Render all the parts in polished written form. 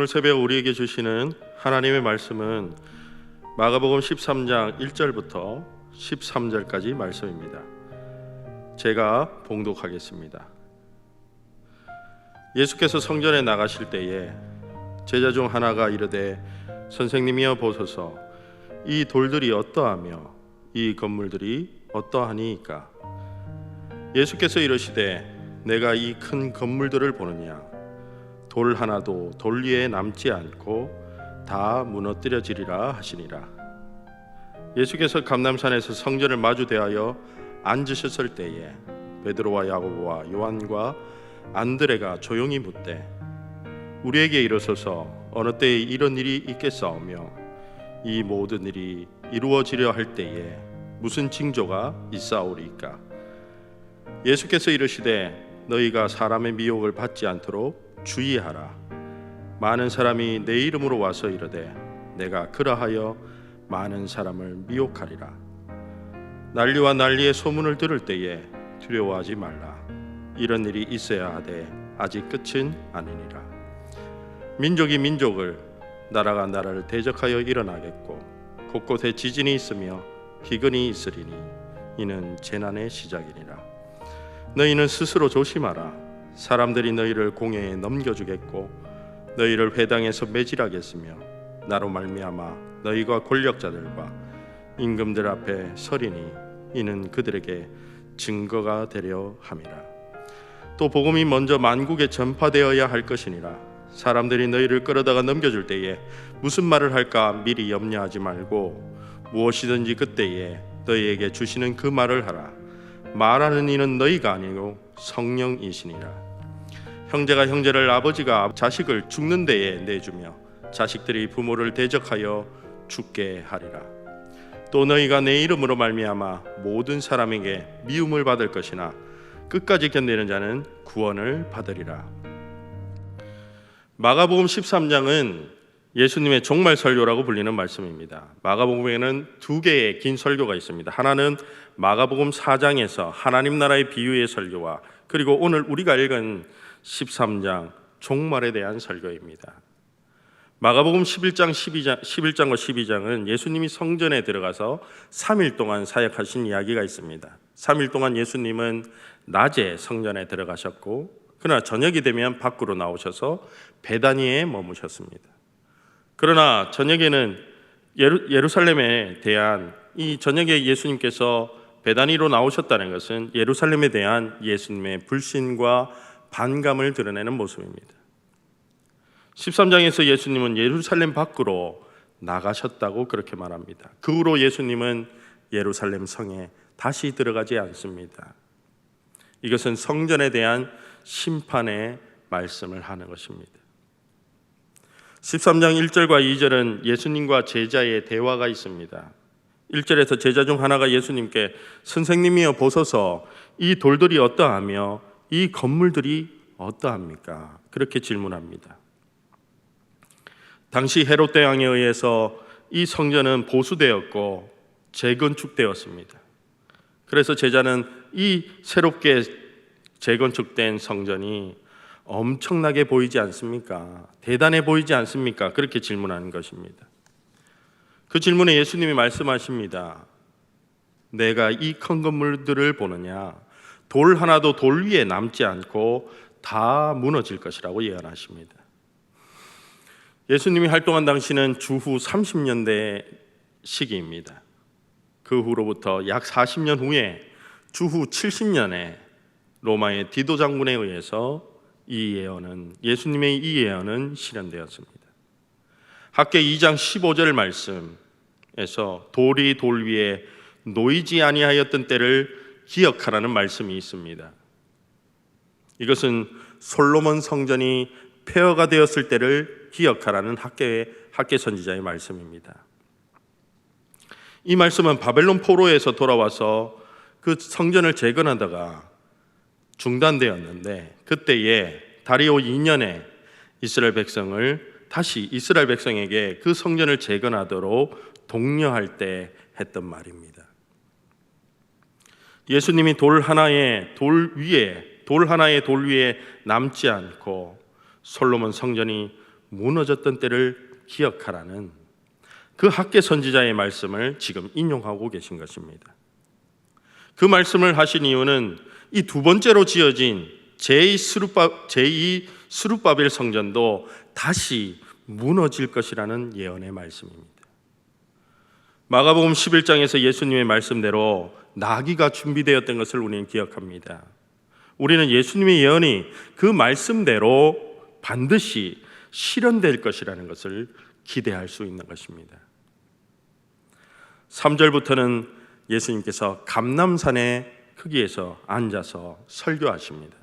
오늘 새벽 우리에게 주시는 하나님의 말씀은 마가복음 13장 1절부터 13절까지 말씀입니다. 제가 봉독하겠습니다. 예수께서 성전에 나가실 때에 제자 중 하나가 이르되 선생님이여 보소서, 이 돌들이 어떠하며 이 건물들이 어떠하니이까? 예수께서 이르시되 내가 이 큰 건물들을 보느냐? 돌 하나도 돌 위에 남지 않고 다 무너뜨려지리라 하시니라. 예수께서 감람산에서 성전을 마주 대하여 앉으셨을 때에 베드로와 야고보와 요한과 안드레가 조용히 묻되 우리에게 이르소서, 어느 때에 이런 일이 있겠사오며 이 모든 일이 이루어지려 할 때에 무슨 징조가 있사오리이까? 예수께서 이르시되 너희가 사람의 미혹을 받지 않도록 주의하라. 많은 사람이 내 이름으로 와서 이르되 내가 그러하여 많은 사람을 미혹하리라. 난리와 난리의 소문을 들을 때에 두려워하지 말라. 이런 일이 있어야 하되 아직 끝은 아니니라. 민족이 민족을, 나라가 나라를 대적하여 일어나겠고 곳곳에 지진이 있으며 기근이 있으리니 이는 재난의 시작이니라. 너희는 스스로 조심하라. 사람들이 너희를 공회에 넘겨주겠고 너희를 회당에서 매질하겠으며 나로 말미암아 너희가 권력자들과 임금들 앞에 서리니 이는 그들에게 증거가 되려 함이라. 또 복음이 먼저 만국에 전파되어야 할 것이니라. 사람들이 너희를 끌어다가 넘겨줄 때에 무슨 말을 할까 미리 염려하지 말고 무엇이든지 그때에 너희에게 주시는 그 말을 하라. 말하는 이는 너희가 아니고 성령이시니라. 형제가 형제를, 아버지가 자식을 죽는 데에 내주며 자식들이 부모를 대적하여 죽게 하리라. 또 너희가 내 이름으로 말미암아 모든 사람에게 미움을 받을 것이나 끝까지 견디는 자는 구원을 받으리라. 마가복음 13장은 예수님의 종말 설교라고 불리는 말씀입니다. 마가복음에는 두 개의 긴 설교가 있습니다. 하나는 마가복음 4장에서 하나님 나라의 비유의 설교와, 그리고 오늘 우리가 읽은 13장 종말에 대한 설교입니다. 마가복음 11장과 12장은 예수님이 성전에 들어가서 3일 동안 사역하신 이야기가 있습니다. 3일 동안 예수님은 낮에 성전에 들어가셨고 그러나 저녁이 되면 밖으로 나오셔서 베다니에 머무셨습니다. 그러나 저녁에는 예루살렘에 대한, 이 저녁에 예수님께서 베다니로 나오셨다는 것은 예루살렘에 대한 예수님의 불신과 반감을 드러내는 모습입니다. 13장에서 예수님은 예루살렘 밖으로 나가셨다고 그렇게 말합니다. 그 후로 예수님은 예루살렘 성에 다시 들어가지 않습니다. 이것은 성전에 대한 심판의 말씀을 하는 것입니다. 13장 1절과 2절은 예수님과 제자의 대화가 있습니다. 1절에서 제자 중 하나가 예수님께 선생님이여 보소서, 이 돌들이 어떠하며 이 건물들이 어떠합니까? 그렇게 질문합니다. 당시 헤롯 대왕에 의해서 이 성전은 보수되었고 재건축되었습니다. 그래서 제자는 이 새롭게 재건축된 성전이 엄청나게 보이지 않습니까? 대단해 보이지 않습니까? 그렇게 질문하는 것입니다. 그 질문에 예수님이 말씀하십니다. 내가 이 큰 건물들을 보느냐? 돌 하나도 돌 위에 남지 않고 다 무너질 것이라고 예언하십니다. 예수님이 활동한 당시는 주후 30년대 시기입니다. 그 후로부터 약 40년 후에 주후 70년에 로마의 디도 장군에 의해서 예수님의 이 예언은 실현되었습니다. 학개 2장 15절 말씀에서 돌이 돌 위에 놓이지 아니하였던 때를 기억하라는 말씀이 있습니다. 이것은 솔로몬 성전이 폐허가 되었을 때를 기억하라는 학개 선지자의 말씀입니다. 이 말씀은 바벨론 포로에서 돌아와서 그 성전을 재건하다가 중단되었는데, 그때에 다리오 2년에 이스라엘 백성에게 그 성전을 재건하도록 독려할 때 했던 말입니다. 예수님이 돌 하나의 돌 위에 남지 않고 솔로몬 성전이 무너졌던 때를 기억하라는 그 학개 선지자의 말씀을 지금 인용하고 계신 것입니다. 그 말씀을 하신 이유는 이 두 번째로 지어진 제2 스룹바벨 성전도 다시 무너질 것이라는 예언의 말씀입니다. 마가복음 11장에서 예수님의 말씀대로 나귀가 준비되었던 것을 우리는 기억합니다. 우리는 예수님의 예언이 그 말씀대로 반드시 실현될 것이라는 것을 기대할 수 있는 것입니다. 3절부터는 예수님께서 감람산의 크기에서 앉아서 설교하십니다.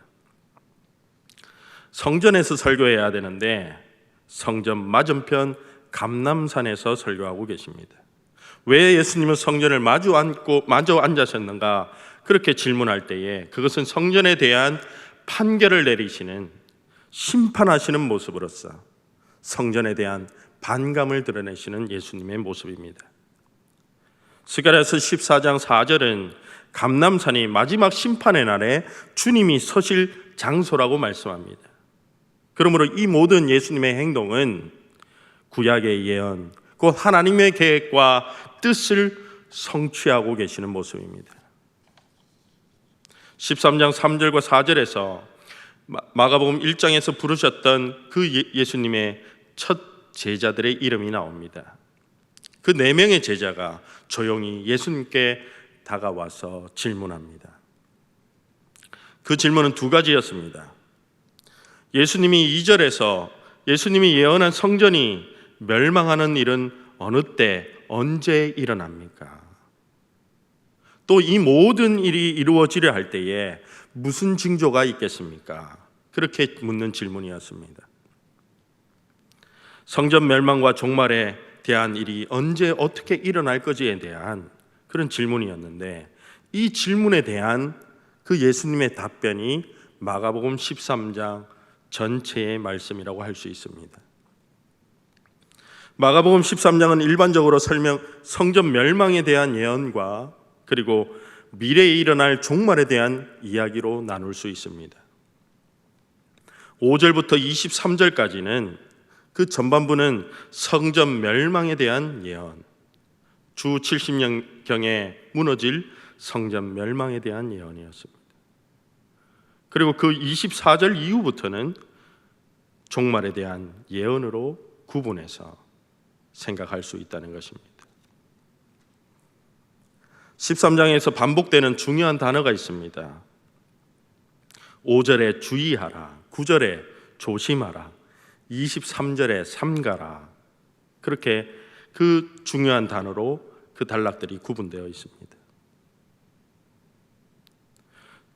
성전에서 설교해야 되는데 성전 맞은편 감람산에서 설교하고 계십니다. 왜 예수님은 성전을 마주 앉으셨는가? 그렇게 질문할 때에 그것은 성전에 대한 판결을 내리시는, 심판하시는 모습으로서 성전에 대한 반감을 드러내시는 예수님의 모습입니다. 스가랴서 14장 4절은 감람산이 마지막 심판의 날에 주님이 서실 장소라고 말씀합니다. 그러므로 이 모든 예수님의 행동은 구약의 예언, 곧 하나님의 계획과 뜻을 성취하고 계시는 모습입니다. 13장 3절과 4절에서 마가복음 1장에서 부르셨던 그 예수님의 첫 제자들의 이름이 나옵니다. 그 4명의 제자가 조용히 예수님께 다가와서 질문합니다. 그 질문은 2가지였습니다. 예수님이 2절에서 예수님이 예언한 성전이 멸망하는 일은 어느 때 언제 일어납니까? 또 이 모든 일이 이루어지려 할 때에 무슨 징조가 있겠습니까? 그렇게 묻는 질문이었습니다. 성전 멸망과 종말에 대한 일이 언제 어떻게 일어날 것에 대한 그런 질문이었는데, 이 질문에 대한 그 예수님의 답변이 마가복음 13장 전체의 말씀이라고 할 수 있습니다. 마가복음 13장은 일반적으로 성전 멸망에 대한 예언과 그리고 미래에 일어날 종말에 대한 이야기로 나눌 수 있습니다. 5절부터 23절까지는 그 전반부는 성전 멸망에 대한 예언, 주 70년경에 무너질 성전 멸망에 대한 예언이었습니다. 그리고 그 24절 이후부터는 종말에 대한 예언으로 구분해서 생각할 수 있다는 것입니다. 13장에서 반복되는 중요한 단어가 있습니다. 5절에 주의하라, 9절에 조심하라, 23절에 삼가라. 그렇게 그 중요한 단어로 그 단락들이 구분되어 있습니다.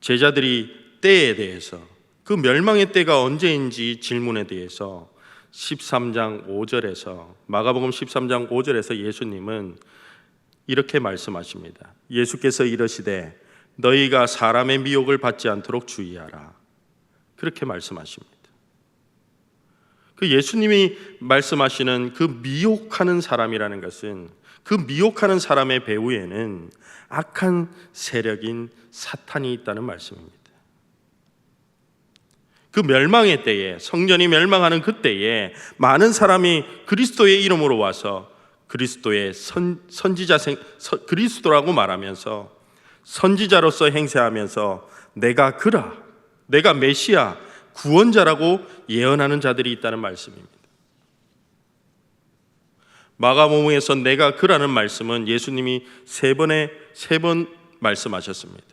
제자들이 때에 대해서, 그 멸망의 때가 언제인지 질문에 대해서 13장 5절에서 마가복음 13장 5절에서 예수님은 이렇게 말씀하십니다. 예수께서 이르시되 너희가 사람의 미혹을 받지 않도록 주의하라. 그렇게 말씀하십니다. 그 예수님이 말씀하시는 그 미혹하는 사람이라는 것은, 그 미혹하는 사람의 배후에는 악한 세력인 사탄이 있다는 말씀입니다. 그 멸망의 때에, 성전이 멸망하는 그때에 많은 사람이 그리스도의 이름으로 와서 그리스도의 그리스도라고 말하면서 선지자로서 행세하면서 내가 그라, 내가 메시아, 구원자라고 예언하는 자들이 있다는 말씀입니다. 마가복음에서 내가 그라는 말씀은 예수님이 세 번 말씀하셨습니다.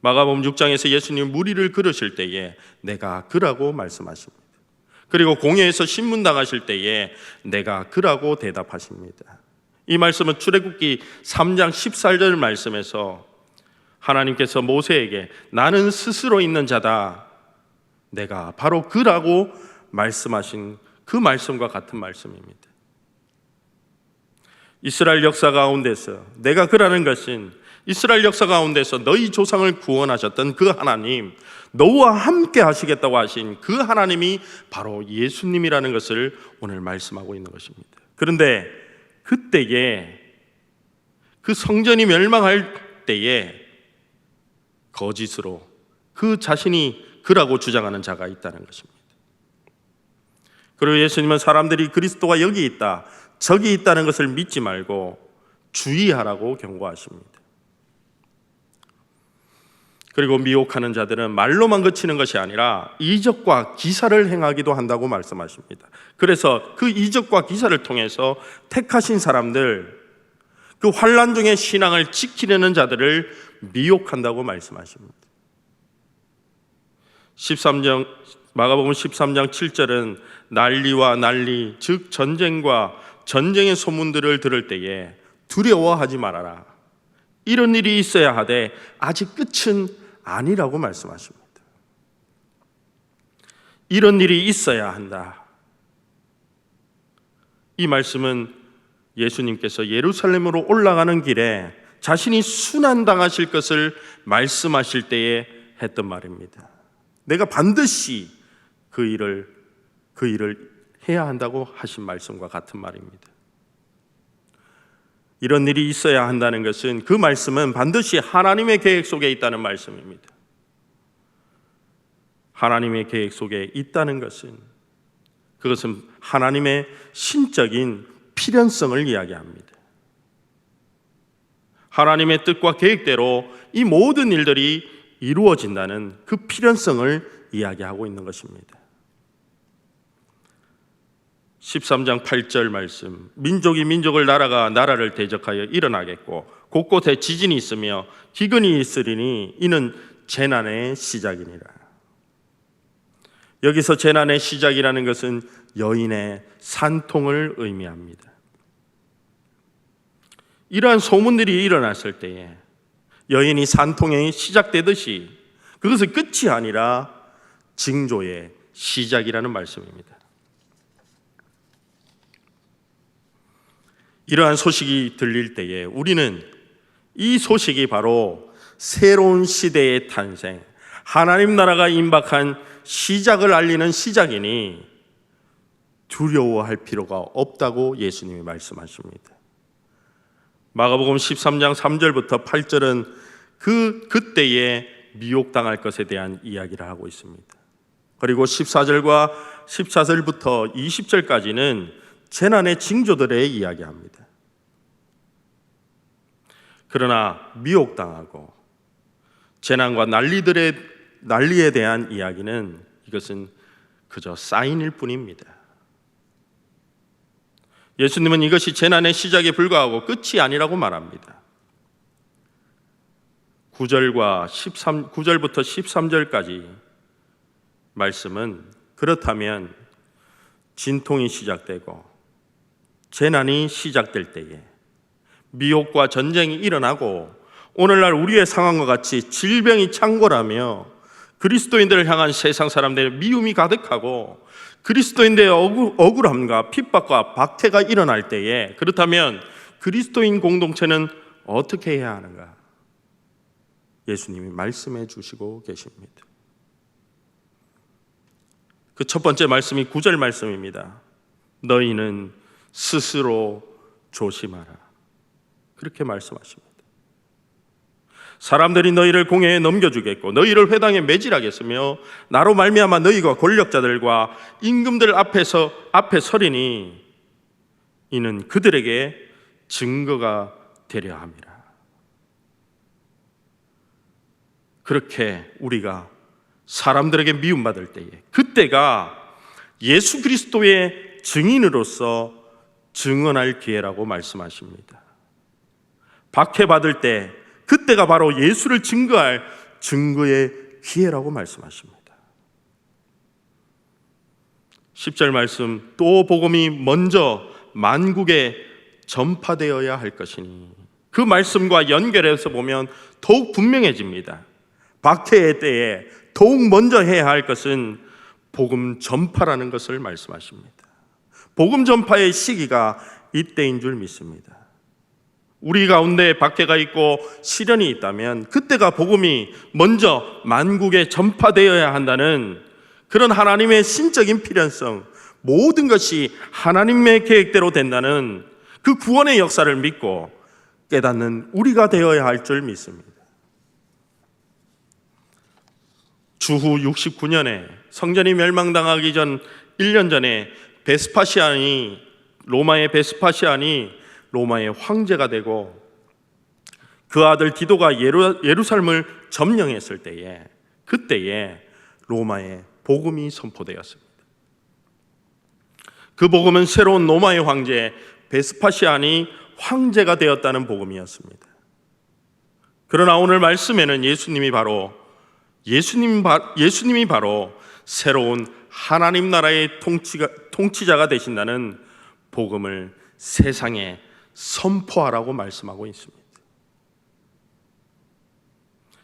마가복음 6장에서 예수님 무리를 그르실 때에 내가 그라고 말씀하십니다. 그리고 공회에서 신문당하실 때에 내가 그라고 대답하십니다. 이 말씀은 출애굽기 3장 14절 말씀에서 하나님께서 모세에게 나는 스스로 있는 자다, 내가 바로 그라고 말씀하신 그 말씀과 같은 말씀입니다. 이스라엘 역사 가운데서 내가 그라는 것은 이스라엘 역사 가운데서 너희 조상을 구원하셨던 그 하나님, 너와 함께 하시겠다고 하신 그 하나님이 바로 예수님이라는 것을 오늘 말씀하고 있는 것입니다. 그런데 그때에, 그 성전이 멸망할 때에 거짓으로 그 자신이 그라고 주장하는 자가 있다는 것입니다. 그리고 예수님은 사람들이 그리스도가 여기 있다, 저기 있다는 것을 믿지 말고 주의하라고 경고하십니다. 그리고 미혹하는 자들은 말로만 그치는 것이 아니라 이적과 기사를 행하기도 한다고 말씀하십니다. 그래서 그 이적과 기사를 통해서 택하신 사람들, 그 환난 중에 신앙을 지키려는 자들을 미혹한다고 말씀하십니다. 마가복음 13장 7절은 난리와 난리, 즉 전쟁과 전쟁의 소문들을 들을 때에 두려워하지 말아라. 이런 일이 있어야 하되 아직 끝은 아니라고 말씀하십니다. 이런 일이 있어야 한다. 이 말씀은 예수님께서 예루살렘으로 올라가는 길에 자신이 순환당하실 것을 말씀하실 때에 했던 말입니다. 내가 반드시 그 일을 해야 한다고 하신 말씀과 같은 말입니다. 이런 일이 있어야 한다는 것은, 그 말씀은 반드시 하나님의 계획 속에 있다는 말씀입니다. 하나님의 계획 속에 있다는 것은, 그것은 하나님의 신적인 필연성을 이야기합니다. 하나님의 뜻과 계획대로 이 모든 일들이 이루어진다는 그 필연성을 이야기하고 있는 것입니다. 13장 8절 말씀, 민족이 민족을, 나라가 나라를 대적하여 일어나겠고 곳곳에 지진이 있으며 기근이 있으리니 이는 재난의 시작이니라. 여기서 재난의 시작이라는 것은 여인의 산통을 의미합니다. 이러한 소문들이 일어났을 때에 여인이 산통이 시작되듯이 그것은 끝이 아니라 징조의 시작이라는 말씀입니다. 이러한 소식이 들릴 때에 우리는 이 소식이 바로 새로운 시대의 탄생, 하나님 나라가 임박한 시작을 알리는 시작이니 두려워할 필요가 없다고 예수님이 말씀하십니다. 마가복음 13장 3절부터 8절은 그때에 미혹당할 것에 대한 이야기를 하고 있습니다. 그리고 14절부터 20절까지는 재난의 징조들에 이야기합니다. 그러나 미혹당하고 재난과 난리에 대한 이야기는, 이것은 그저 사인일 뿐입니다. 예수님은 이것이 재난의 시작에 불과하고 끝이 아니라고 말합니다. 9절부터 13절까지 말씀은, 그렇다면 진통이 시작되고 재난이 시작될 때에, 미혹과 전쟁이 일어나고 오늘날 우리의 상황과 같이 질병이 창궐하며 그리스도인들을 향한 세상 사람들의 미움이 가득하고 그리스도인들의 억울함과 핍박과 박해가 일어날 때에, 그렇다면 그리스도인 공동체는 어떻게 해야 하는가? 예수님이 말씀해 주시고 계십니다. 그 첫 번째 말씀이 9절 말씀입니다. 너희는 스스로 조심하라. 그렇게 말씀하십니다. 사람들이 너희를 공회에 넘겨주겠고 너희를 회당에 매질하겠으며 나로 말미암아 너희가 권력자들과 임금들 앞에 서리니 이는 그들에게 증거가 되려 함이라. 그렇게 우리가 사람들에게 미움받을 때에, 그때가 예수 그리스도의 증인으로서 증언할 기회라고 말씀하십니다. 박해받을 때 그때가 바로 예수를 증거할 증거의 기회라고 말씀하십니다. 10절 말씀, 또 복음이 먼저 만국에 전파되어야 할 것이니, 그 말씀과 연결해서 보면 더욱 분명해집니다. 박해의 때에 더욱 먼저 해야 할 것은 복음 전파라는 것을 말씀하십니다. 복음 전파의 시기가 이때인 줄 믿습니다. 우리 가운데 박해가 있고 시련이 있다면 그때가 복음이 먼저 만국에 전파되어야 한다는 그런 하나님의 신적인 필연성, 모든 것이 하나님의 계획대로 된다는 그 구원의 역사를 믿고 깨닫는 우리가 되어야 할 줄 믿습니다. 주후 69년에 성전이 멸망당하기 전 1년 전에 로마의 베스파시안이 로마의 황제가 되고 그 아들 디도가 예루살렘을 점령했을 때에 그때에 로마의 복음이 선포되었습니다. 그 복음은 새로운 로마의 황제 베스파시안이 황제가 되었다는 복음이었습니다. 그러나 오늘 말씀에는 예수님이 바로 새로운 하나님 나라의 통치자가 되신다는 복음을 세상에 선포하라고 말씀하고 있습니다.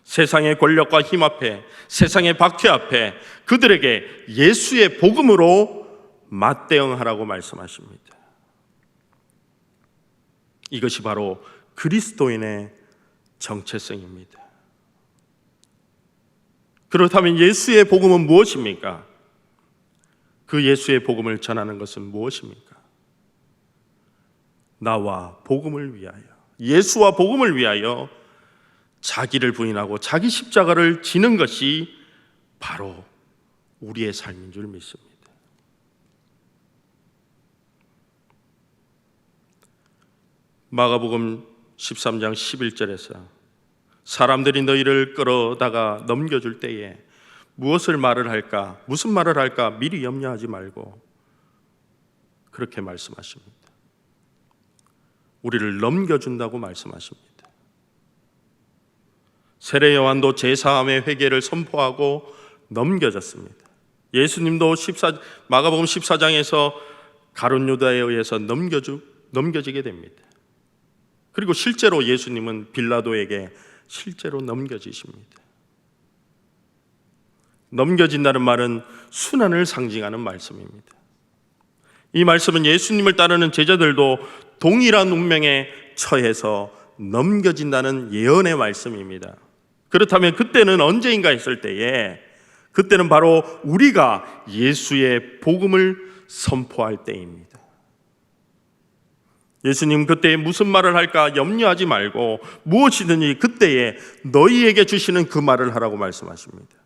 세상의 권력과 힘 앞에, 세상의 박해 앞에 그들에게 예수의 복음으로 맞대응하라고 말씀하십니다. 이것이 바로 그리스도인의 정체성입니다. 그렇다면 예수의 복음은 무엇입니까? 그 예수의 복음을 전하는 것은 무엇입니까? 나와 복음을 위하여, 예수와 복음을 위하여 자기를 부인하고 자기 십자가를 지는 것이 바로 우리의 삶인 줄 믿습니다. 마가복음 13장 11절에서 사람들이 너희를 끌어다가 넘겨줄 때에 무슨 말을 할까 미리 염려하지 말고 그렇게 말씀하십니다. 우리를 넘겨준다고 말씀하십니다. 세례 요한도 제사함의 회개를 선포하고 넘겨졌습니다. 예수님도 마가복음 14장에서 가룟 유다에 의해서 넘겨지게 됩니다. 그리고 실제로 예수님은 빌라도에게 실제로 넘겨지십니다. 넘겨진다는 말은 순환을 상징하는 말씀입니다. 이 말씀은 예수님을 따르는 제자들도 동일한 운명에 처해서 넘겨진다는 예언의 말씀입니다. 그렇다면 그때는 언제인가 했을 때에 그때는 바로 우리가 예수의 복음을 선포할 때입니다. 예수님 그때에 무슨 말을 할까 염려하지 말고 무엇이든지 그때에 너희에게 주시는 그 말을 하라고 말씀하십니다.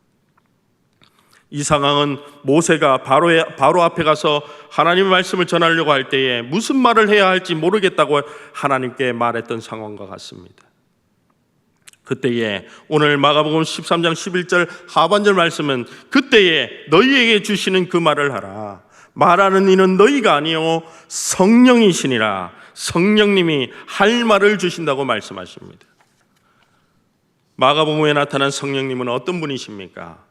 이 상황은 모세가 바로 앞에 가서 하나님의 말씀을 전하려고 할 때에 무슨 말을 해야 할지 모르겠다고 하나님께 말했던 상황과 같습니다. 그때에 오늘 마가복음 13장 11절 하반절 말씀은 그때에 너희에게 주시는 그 말을 하라. 말하는 이는 너희가 아니요 성령이시니라. 성령님이 할 말을 주신다고 말씀하십니다. 마가복음에 나타난 성령님은 어떤 분이십니까?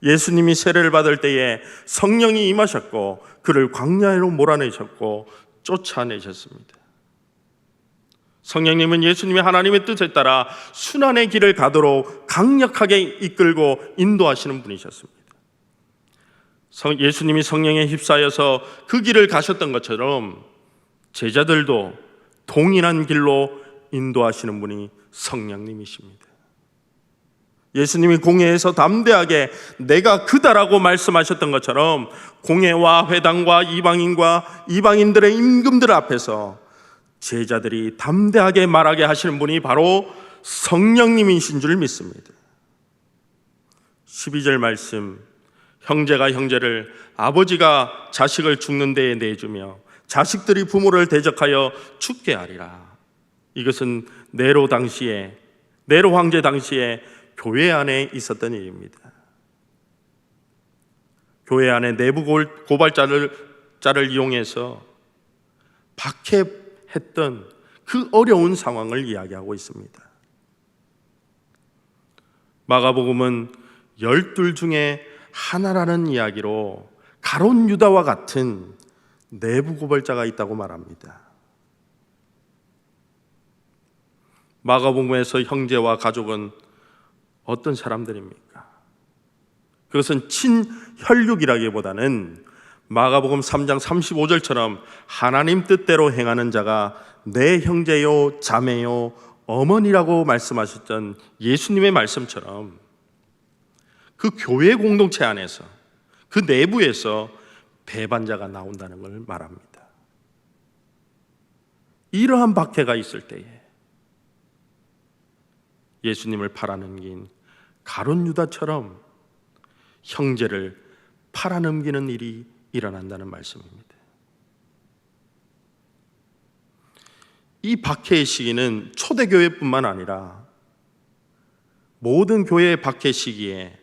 예수님이 세례를 받을 때에 성령이 임하셨고 그를 광야로 몰아내셨고 쫓아내셨습니다. 성령님은 예수님이 하나님의 뜻에 따라 순환의 길을 가도록 강력하게 이끌고 인도하시는 분이셨습니다. 예수님이 성령에 휩싸여서 그 길을 가셨던 것처럼 제자들도 동일한 길로 인도하시는 분이 성령님이십니다. 예수님이 공회에서 담대하게 내가 그다라고 말씀하셨던 것처럼 공회와 회당과 이방인들의 임금들 앞에서 제자들이 담대하게 말하게 하시는 분이 바로 성령님이신 줄 믿습니다. 12절 말씀, 형제가 형제를, 아버지가 자식을 죽는 데에 내주며 자식들이 부모를 대적하여 죽게 하리라. 이것은 네로 황제 당시에 교회 안에 있었던 일입니다. 교회 안에 내부 고발자를 이용해서 박해했던 그 어려운 상황을 이야기하고 있습니다. 마가복음은 12 중에 하나라는 이야기로 가룟 유다와 같은 내부 고발자가 있다고 말합니다. 마가복음에서 형제와 가족은 어떤 사람들입니까? 그것은 친혈육이라기보다는 마가복음 3장 35절처럼 하나님 뜻대로 행하는 자가 내 형제요 자매요 어머니라고 말씀하셨던 예수님의 말씀처럼 그 교회 공동체 안에서 그 내부에서 배반자가 나온다는 걸 말합니다. 이러한 박해가 있을 때에 예수님을 팔아넘긴 가룟 유다처럼 형제를 팔아넘기는 일이 일어난다는 말씀입니다. 이 박해의 시기는 초대교회뿐만 아니라 모든 교회의 박해 시기에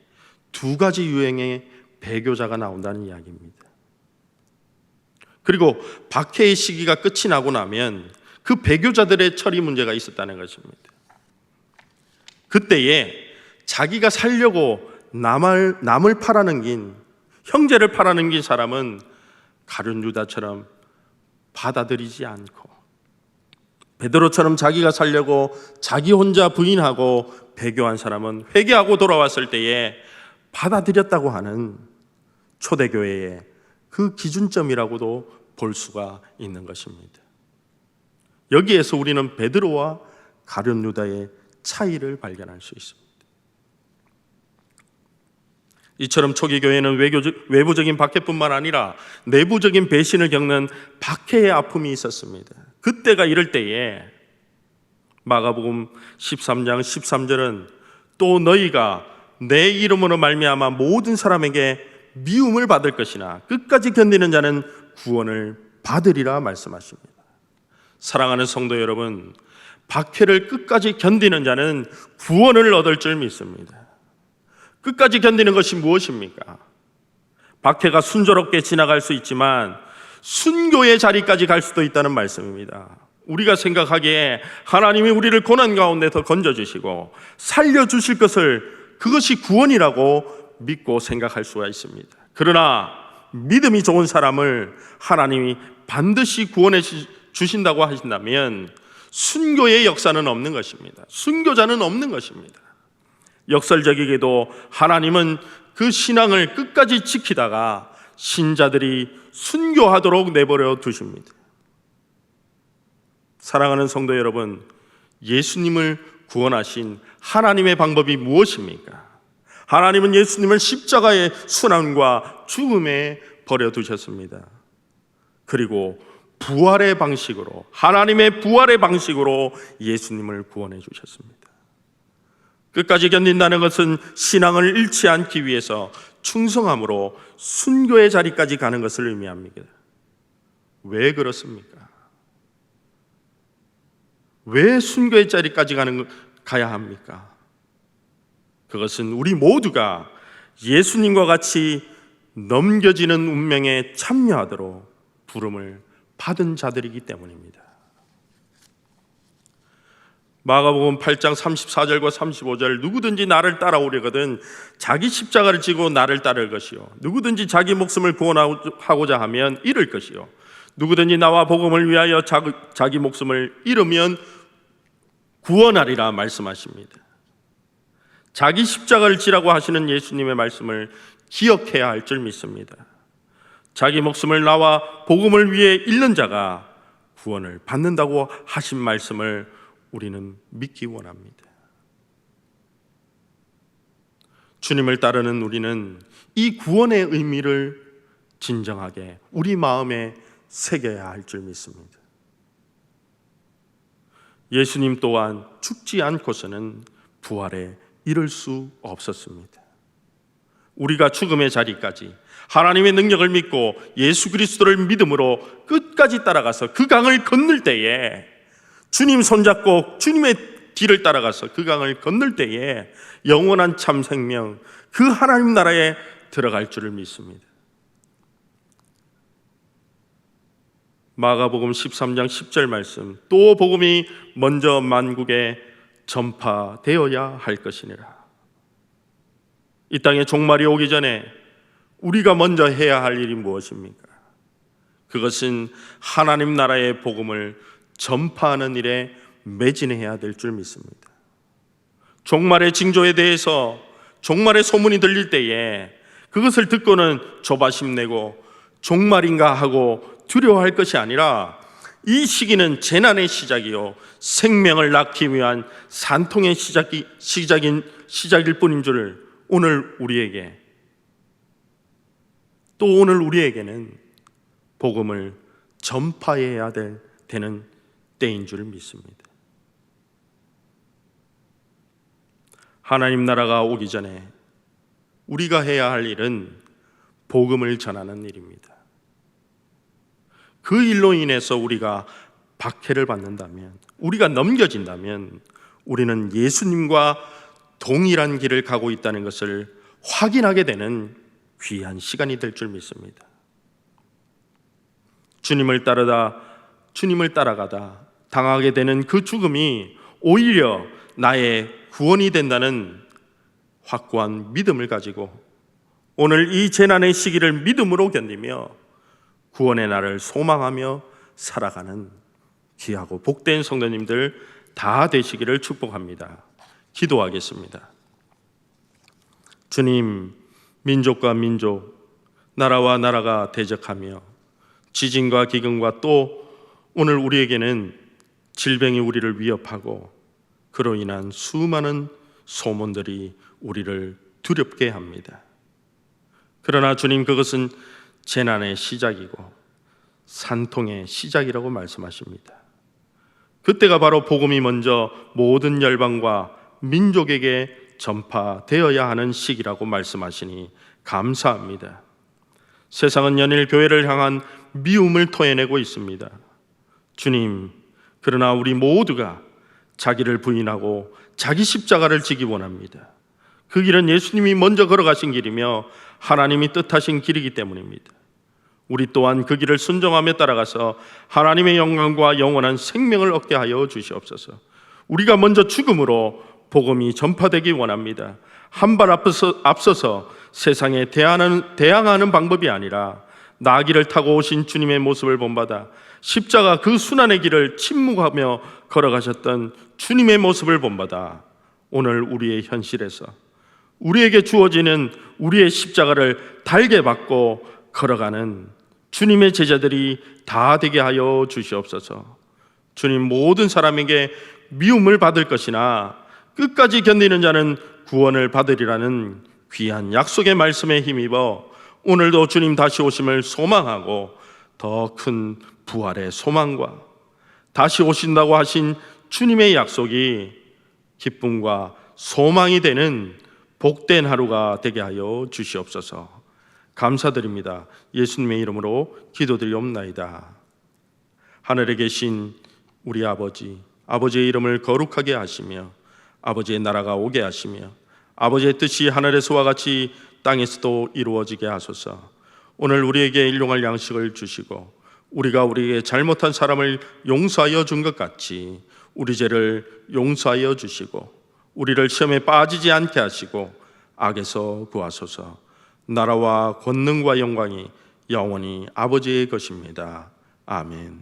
두 가지 유형의 배교자가 나온다는 이야기입니다. 그리고 박해의 시기가 끝이 나고 나면 그 배교자들의 처리 문제가 있었다는 것입니다. 그때에 자기가 살려고 남을 팔아넘긴, 형제를 팔아넘긴 사람은 가룟 유다처럼 받아들이지 않고, 베드로처럼 자기가 살려고 자기 혼자 부인하고 배교한 사람은 회개하고 돌아왔을 때에 받아들였다고 하는 초대교회의 그 기준점이라고도 볼 수가 있는 것입니다. 여기에서 우리는 베드로와 가룟 유다의 차이를 발견할 수 있습니다. 이처럼 초기 교회는 외부적인 박해뿐만 아니라 내부적인 배신을 겪는 박해의 아픔이 있었습니다. 그때가 이럴 때에 마가복음 13장 13절은 또 너희가 내 이름으로 말미암아 모든 사람에게 미움을 받을 것이나 끝까지 견디는 자는 구원을 받으리라 말씀하십니다. 사랑하는 성도 여러분, 박해를 끝까지 견디는 자는 구원을 얻을 줄 믿습니다. 끝까지 견디는 것이 무엇입니까? 박해가 순조롭게 지나갈 수 있지만 순교의 자리까지 갈 수도 있다는 말씀입니다. 우리가 생각하기에 하나님이 우리를 고난 가운데서 건져주시고 살려주실 그것이 구원이라고 믿고 생각할 수가 있습니다. 그러나 믿음이 좋은 사람을 하나님이 반드시 구원해 주신다고 하신다면 순교의 역사는 없는 것입니다. 순교자는 없는 것입니다. 역설적이게도 하나님은 그 신앙을 끝까지 지키다가 신자들이 순교하도록 내버려 두십니다. 사랑하는 성도 여러분, 예수님을 구원하신 하나님의 방법이 무엇입니까? 하나님은 예수님을 십자가의 순환과 죽음에 버려두셨습니다. 그리고 부활의 방식으로, 하나님의 부활의 방식으로 예수님을 구원해 주셨습니다. 끝까지 견딘다는 것은 신앙을 잃지 않기 위해서 충성함으로 순교의 자리까지 가는 것을 의미합니다. 왜 그렇습니까? 왜 순교의 자리까지 가야 합니까? 그것은 우리 모두가 예수님과 같이 넘겨지는 운명에 참여하도록 부름을 받은 자들이기 때문입니다. 마가복음 8장 34절과 35절, 누구든지 나를 따라오려거든 자기 십자가를 지고 나를 따를 것이요, 누구든지 자기 목숨을 구원하고자 하면 잃을 것이요, 누구든지 나와 복음을 위하여 자기 목숨을 잃으면 구원하리라 말씀하십니다. 자기 십자가를 지라고 하시는 예수님의 말씀을 기억해야 할 줄 믿습니다. 자기 목숨을 나와 복음을 위해 잃는 자가 구원을 받는다고 하신 말씀을 우리는 믿기 원합니다. 주님을 따르는 우리는 이 구원의 의미를 진정하게 우리 마음에 새겨야 할 줄 믿습니다. 예수님 또한 죽지 않고서는 부활에 이를 수 없었습니다. 우리가 죽음의 자리까지 하나님의 능력을 믿고 예수 그리스도를 믿음으로 끝까지 따라가서 그 강을 건널 때에, 주님 손잡고 주님의 뒤를 따라가서 그 강을 건널 때에 영원한 참 생명, 그 하나님 나라에 들어갈 줄을 믿습니다. 마가복음 13장 10절 말씀, 또 복음이 먼저 만국에 전파되어야 할 것이니라. 이 땅에 종말이 오기 전에 우리가 먼저 해야 할 일이 무엇입니까? 그것은 하나님 나라의 복음을 전파하는 일에 매진해야 될 줄 믿습니다. 종말의 징조에 대해서 종말의 소문이 들릴 때에 그것을 듣고는 조바심 내고 종말인가 하고 두려워할 것이 아니라, 이 시기는 재난의 시작이요 생명을 낳기 위한 산통의 시작일 뿐인 줄 오늘 우리에게는 복음을 전파해야 되는 때인 줄 믿습니다. 하나님 나라가 오기 전에 우리가 해야 할 일은 복음을 전하는 일입니다. 그 일로 인해서 우리가 박해를 받는다면, 우리가 넘겨진다면 우리는 예수님과 동일한 길을 가고 있다는 것을 확인하게 되는 귀한 시간이 될 줄 믿습니다. 주님을 따라가다 당하게 되는 그 죽음이 오히려 나의 구원이 된다는 확고한 믿음을 가지고 오늘 이 재난의 시기를 믿음으로 견디며 구원의 날을 소망하며 살아가는 귀하고 복된 성도님들 다 되시기를 축복합니다. 기도하겠습니다. 주님, 민족과 민족, 나라와 나라가 대적하며 지진과 기근과 또 오늘 우리에게는 질병이 우리를 위협하고 그로 인한 수많은 소문들이 우리를 두렵게 합니다. 그러나 주님, 그것은 재난의 시작이고 산통의 시작이라고 말씀하십니다. 그때가 바로 복음이 먼저 모든 열방과 민족에게 전파되어야 하는 시기라고 말씀하시니 감사합니다. 세상은 연일 교회를 향한 미움을 토해내고 있습니다. 주님, 그러나 우리 모두가 자기를 부인하고 자기 십자가를 지기 원합니다. 그 길은 예수님이 먼저 걸어가신 길이며 하나님이 뜻하신 길이기 때문입니다. 우리 또한 그 길을 순종하며 따라가서 하나님의 영광과 영원한 생명을 얻게 하여 주시옵소서. 우리가 먼저 죽음으로 복음이 전파되기 원합니다. 한 발 앞서서 세상에 대항하는 방법이 아니라 나귀를 타고 오신 주님의 모습을 본받아 십자가 그 순환의 길을 침묵하며 걸어가셨던 주님의 모습을 본받아 오늘 우리의 현실에서 우리에게 주어지는 우리의 십자가를 달게 받고 걸어가는 주님의 제자들이 다 되게 하여 주시옵소서. 주님, 모든 사람에게 미움을 받을 것이나 끝까지 견디는 자는 구원을 받으리라는 귀한 약속의 말씀에 힘입어 오늘도 주님 다시 오심을 소망하고 더 큰 부활의 소망과 다시 오신다고 하신 주님의 약속이 기쁨과 소망이 되는 복된 하루가 되게 하여 주시옵소서. 감사드립니다. 예수님의 이름으로 기도드리옵나이다. 하늘에 계신 우리 아버지, 아버지의 이름을 거룩하게 하시며 아버지의 나라가 오게 하시며 아버지의 뜻이 하늘에서와 같이 땅에서도 이루어지게 하소서. 오늘 우리에게 일용할 양식을 주시고 우리가 우리에게 잘못한 사람을 용서하여 준 것 같이 우리 죄를 용서하여 주시고 우리를 시험에 빠지지 않게 하시고 악에서 구하소서. 나라와 권능과 영광이 영원히 아버지의 것입니다. 아멘.